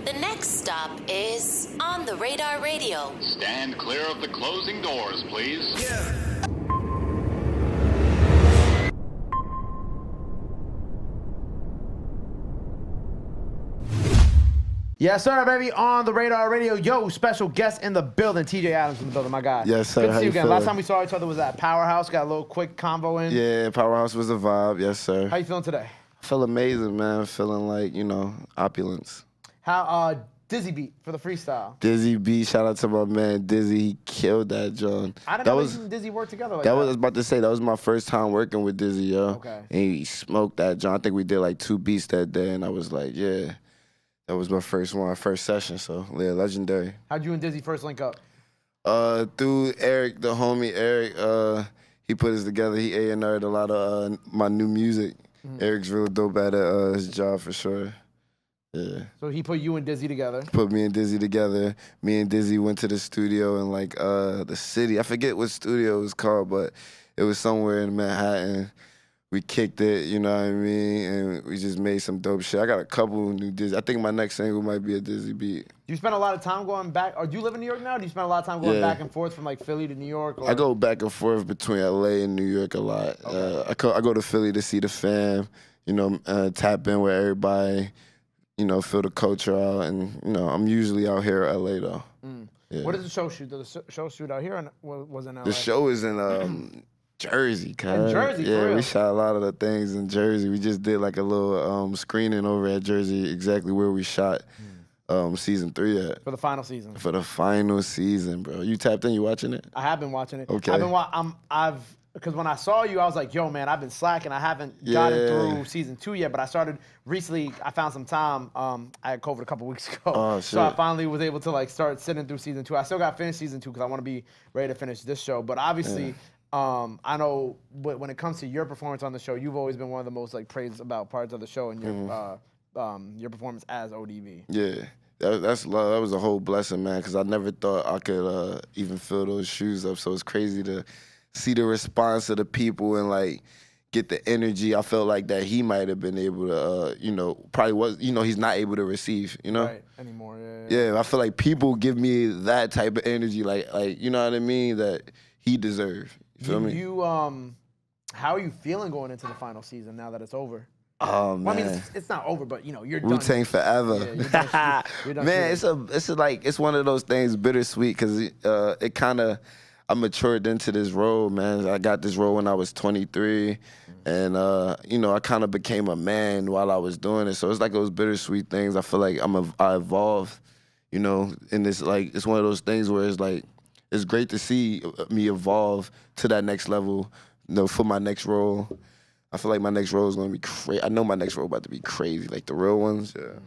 The next stop is On the Radar Radio. Stand clear of the closing doors, please. Yeah. Yes, sir, baby. On the Radar Radio. Yo, special guest in the building. TJ Adams in the building, my guy. Yes, sir. Good to How see you you again. feeling? Last time we saw each other was at Powerhouse. Got a little quick convo in. Yeah, Powerhouse was a vibe. Yes, sir. How you feeling today? I feel amazing, man. Feeling like, opulence. How Dizzy beat for the freestyle. Dizzy B, shout out to my man Dizzy. He killed that, John. I didn't know you and Dizzy work together like that. That was I was about to say. That was my first time working with Dizzy, yo. Okay. And he smoked that, John. I think we did like 2 beats that day, and I was like, yeah. That was my first session, so yeah, legendary. How'd you and Dizzy first link up? Through Eric, the homie Eric, he put us together. He A&R'd a lot of my new music. Mm-hmm. Eric's real dope at his job for sure. Yeah. So he put you and Dizzy together. Put me and Dizzy together. Me and Dizzy went to the studio in like the city. I forget what studio it was called, but it was somewhere in Manhattan. We kicked it, you know what I mean? And we just made some dope shit. I got a couple new Dizzy. I think my next single might be a Dizzy beat. Do you spend a lot of time going back, or do you live in New York now? Do you spend a lot of time going back and forth from like Philly to New York? Or? I go back and forth between LA and New York a lot. Okay. I go to Philly to see the fam, tap in with everybody, feel the culture out. And, I'm usually out here in LA though. Mm. Yeah. What does the show shoot? Does the show shoot out here or was it in LA? The show is in Jersey, cuz. In Jersey, for yeah, real? we shot a lot of the things in Jersey. We just did like a little screening over at Jersey, exactly where we shot season 3 at. For the final season. For the final season, bro. You tapped in? You watching it? I have been watching it. Okay. Because when I saw you, I was like, yo, man, I've been slacking. I haven't gotten through season 2 yet, but I started recently. I found some time. I had COVID a couple weeks ago. Oh, so I shit. finally was able to like start sitting through season 2. I still got to finish season 2 because I want to be ready to finish this show. But obviously, I know when it comes to your performance on the show, you've always been one of the most like praised about parts of the show and your performance as ODB. Yeah. That's love. That was a whole blessing, man, because I never thought I could even fill those shoes up. So it's crazy to see the response of the people and like get the energy. I felt like that he might have been able to, probably was, he's not able to receive, Right, anymore, Yeah, I feel like people give me that type of energy, like you know what I mean, that he deserved. You feel me? How are you feeling going into the final season now that it's over? Oh man, Well, I mean, it's not over, but you're done. Wu-Tang forever. Yeah, you're done Man, shooting. it's one of those things bittersweet because it kind of I matured into this role, man. I got this role when I was 23, and I kind of became a man while I was doing it. So it's like those bittersweet things. I feel like I evolved, in this like it's one of those things where it's like it's great to see me evolve to that next level, for my next role. I feel like my next role is gonna be crazy. I know my next role about to be crazy, like the real ones. Yeah.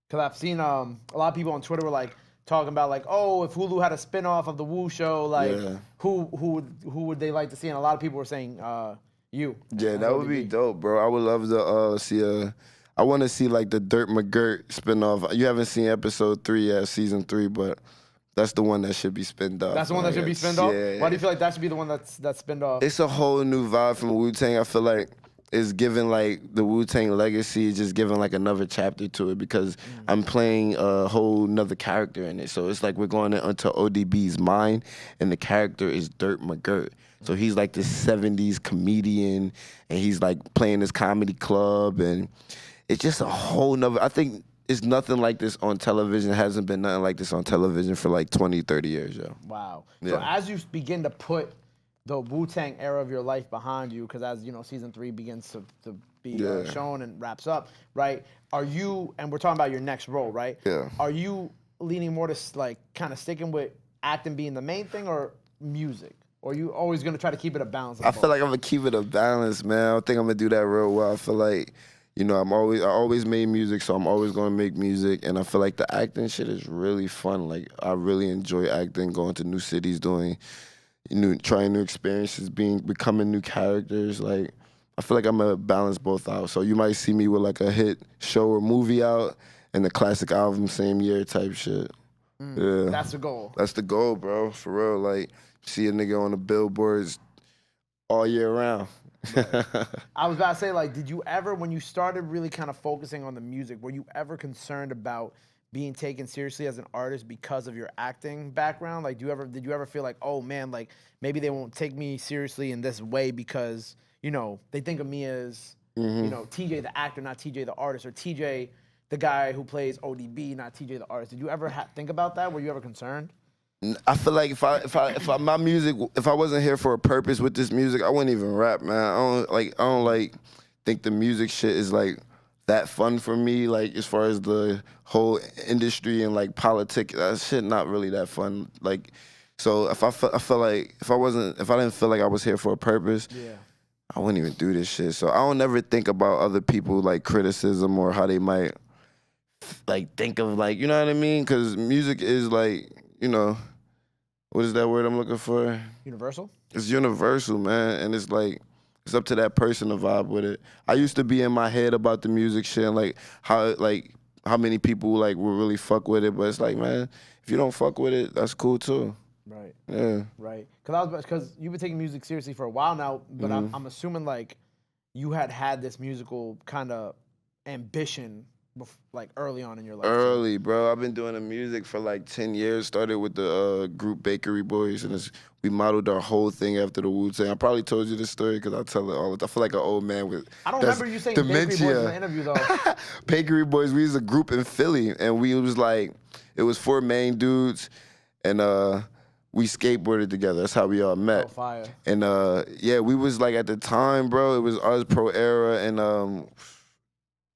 Because I've seen a lot of people on Twitter were like talking about like, oh, if Hulu had a spinoff of the Wu show, like who would they like to see? And a lot of people were saying you. Yeah, that would be dope, bro. I would love to see I want to see like the Dirt McGirt spinoff. You haven't seen episode 3 yet, season 3, but that's the one that should be spinned off. That's the one that should be spinned off? Yeah. Why do you feel like that should be the one that's spinned off? It's a whole new vibe from Wu-Tang. I feel like it's giving like the Wu-Tang legacy, is just giving like another chapter to it because I'm playing a whole nother character in it. So it's like we're going into ODB's mind, and the character is Dirt McGirt. So he's like this 70s comedian, and he's like playing this comedy club, and it's just a whole nother. I think it's nothing like this on television. It hasn't been nothing like this on television for like 20, 30 years, yo. Wow. Yeah. So as you begin to put the Wu-Tang era of your life behind you, because as season 3 begins to be shown and wraps up, right? Are you, and we're talking about your next role, right? Yeah. Are you leaning more to like kind of sticking with acting being the main thing or music? Or are you always gonna try to keep it a balance? I feel like I'm gonna keep it a balance, man. I don't think I'm gonna do that real well. I feel like, I always made music, so I'm always gonna make music, and I feel like the acting shit is really fun. Like I really enjoy acting, going to new cities, doing trying new experiences, becoming new characters. Like I feel like I'm gonna balance both out. So you might see me with like a hit show or movie out and the classic album same year type shit. Yeah. That's the goal. That's the goal, bro. For real. Like see a nigga on the billboards all year round. I was about to say, like, did you ever, when you started really kind of focusing on the music, were you ever concerned about being taken seriously as an artist because of your acting background? Like, did you ever feel like, oh man, like maybe they won't take me seriously in this way because, you know, they think of me as, you know, TJ the actor, not TJ the artist, or TJ the guy who plays ODB, not TJ the artist. Did you ever think about that? Were you ever concerned? I feel like if my music, if I wasn't here for a purpose with this music, I wouldn't even rap, man. I don't think the music shit is like that fun for me. Like as far as the whole industry and like politics, that shit not really that fun. Like, so I felt like if I didn't feel like I was here for a purpose, I wouldn't even do this shit. So I don't ever think about other people like criticism or how they might like think of like, you know what I mean? Because music is like, you know. What is that word I'm looking for? Universal? It's universal, man. And it's like, it's up to that person to vibe with it. I used to be in my head about the music shit and like how many people like will really fuck with it. But it's like, man, if you don't fuck with it, that's cool too. Right. Yeah. Right. Because you've been taking music seriously for a while now, but I'm assuming like you had this musical kind of ambition like early on in your life. Early, bro. I've been doing the music for like 10 years. Started with the group Bakery Boys, and we modeled our whole thing after the Wu-Tang. I probably told you this story because I tell it all the time. I feel like an old man with I don't remember you saying dementia. Bakery Boys in the interview, though. Bakery Boys, we was a group in Philly, and we was like, it was 4 main dudes, and we skateboarded together. That's how we all met. Oh, fire. And yeah, we was like at the time, bro, it was us, Pro Era, and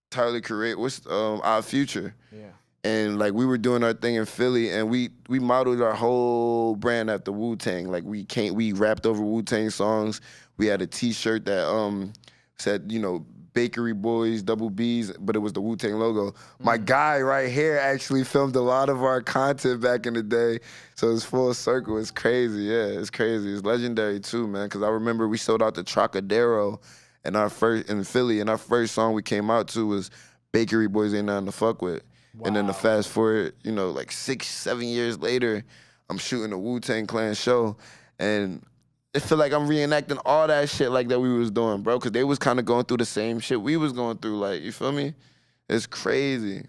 Tyler Create, what's Our Future. Yeah. And like we were doing our thing in Philly, and we modeled our whole brand after Wu-Tang. Like we rapped over Wu-Tang songs. We had a T-shirt that said, you know, Bakery Boys, double B's, but it was the Wu-Tang logo. My guy right here actually filmed a lot of our content back in the day, so it's full circle. It's crazy, yeah, it's crazy. It's legendary too, man, because I remember we sold out the Trocadero in Philly, and our first song we came out to was Bakery Boys Ain't Nothing to Fuck With. Wow. And then to fast forward, you know, like 6-7 years later, I'm shooting a Wu-Tang Clan show, and it feel like I'm reenacting all that shit like that we was doing, bro, because they was kind of going through the same shit we was going through, like, you feel me? It's crazy.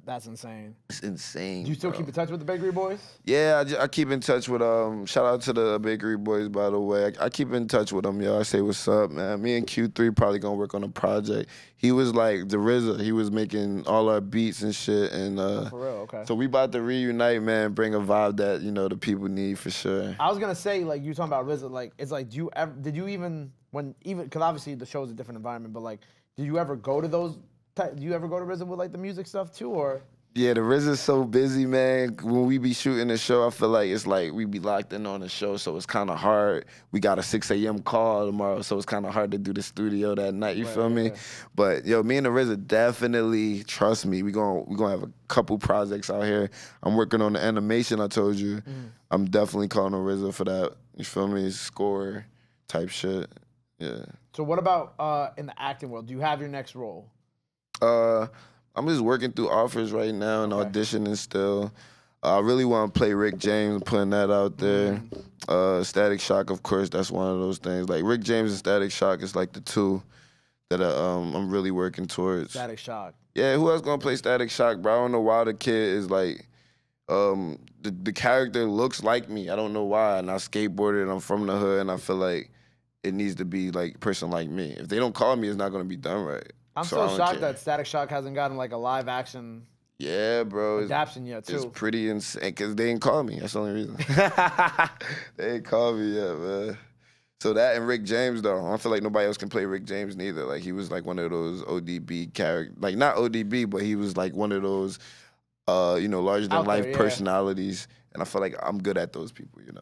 That's insane. It's insane. Do you still keep in touch with the Bakery Boys? Yeah, I keep in touch with shout out to the Bakery Boys, by the way. I keep in touch with them, yo. I say what's up, man. Me and Q3 probably gonna work on a project. He was like the Rizzo. He was making all our beats and shit, and for real, okay. So we about to reunite, man. Bring a vibe that you know the people need for sure. I was gonna say, like, you talking about Rizzo, like, it's like, did you even because obviously the show's a different environment, but like, did you ever go to those? Do you ever go to Rizzo with like the music stuff too, or? Yeah, the Rizzo's so busy, man. When we be shooting the show, I feel like it's like we be locked in on the show, so it's kind of hard. We got a 6 a.m. call tomorrow, so it's kind of hard to do the studio that night, you feel me? But, yo, me and the Rizzo definitely, trust me, we gonna have a couple projects out here. I'm working on the animation, I told you. I'm definitely calling the Rizzo for that, you feel me? Score type shit, yeah. So what about in the acting world? Do you have your next role? I'm just working through offers right now and auditioning still. I really want to play Rick James, putting that out there. Static Shock, of course, that's one of those things. Like Rick James and Static Shock is like the two that I'm really working towards. Static Shock. Yeah, who else gonna play Static Shock, bro? I don't know why the kid is like, the character looks like me. I don't know why. And I skateboarded and I'm from the hood and I feel like it needs to be like a person like me. If they don't call me, it's not gonna be done right. I'm so shocked that Static Shock hasn't gotten like a live action adaptation yet too. It's pretty insane because they didn't call me. That's the only reason. They ain't call me yet, man. So that and Rick James though, I don't feel like nobody else can play Rick James neither. Like he was like one of those ODB characters, like not ODB, but he was like one of those, you know, larger than life personalities. And I feel like I'm good at those people, you know.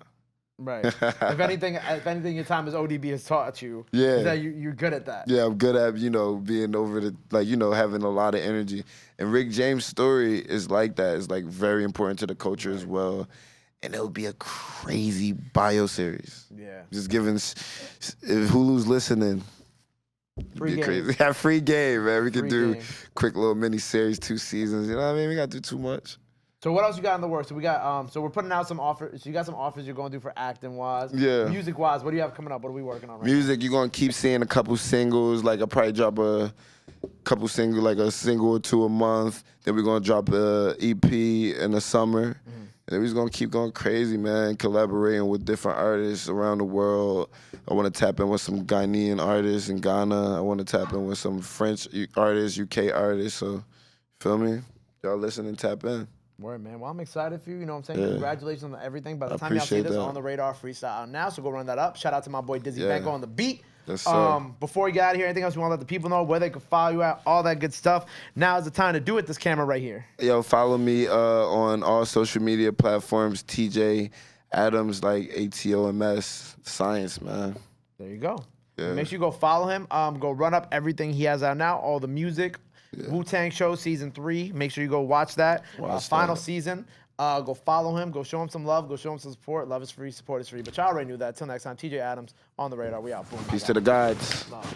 Right. If anything, your time as ODB has taught you, is that you're good at that. Yeah, I'm good at, you know, being over the, like, you know, having a lot of energy. And Rick James' story is like that. It's, like, very important to the culture as well. And it'll be a crazy bio series. Yeah. Just giving, if Hulu's listening, free game. Crazy. Yeah, free game, man. We could do quick little mini series, 2 seasons. You know what I mean? We got to do too much. So what else you got in the works? So we got so we're putting out some offers. So you got some offers you're going to do for acting wise. Yeah. Music wise, what do you have coming up? What are we working on right Music, you're gonna keep seeing a couple singles. Like I'll probably drop a couple singles, like a single or two a month. Then we're gonna drop a EP in the summer. And then we're just gonna keep going crazy, man, collaborating with different artists around the world. I wanna tap in with some Ghanaian artists in Ghana. I wanna tap in with some French artists, UK artists. So, feel me? Y'all listen and tap in. Word, man. Well, I'm excited for you. You know what I'm saying? Yeah. Congratulations on everything. By the I time y'all see appreciate this, that. On the Radar freestyle out now. So go run that up. Shout out to my boy Dizzy Yeah. Banko on the beat. Yes, sir. Before we get out of here, anything else you want to let the people know, where they can follow you at, all that good stuff. Now is the time to do it. This camera right here. Yo, follow me on all social media platforms. TJ Adams, like ATOMS Science, man. There you go. Yeah. Make sure you go follow him. Go run up everything he has out now, all the music. Yeah. Wu-Tang Show Season 3. Make sure you go watch that. Final season. Go follow him. Go show him some love. Go show him some support. Love is free. Support is free. But y'all already knew that. Till next time, TJ Adams, On the Radar. We out. Boom. Peace to the guides. Love.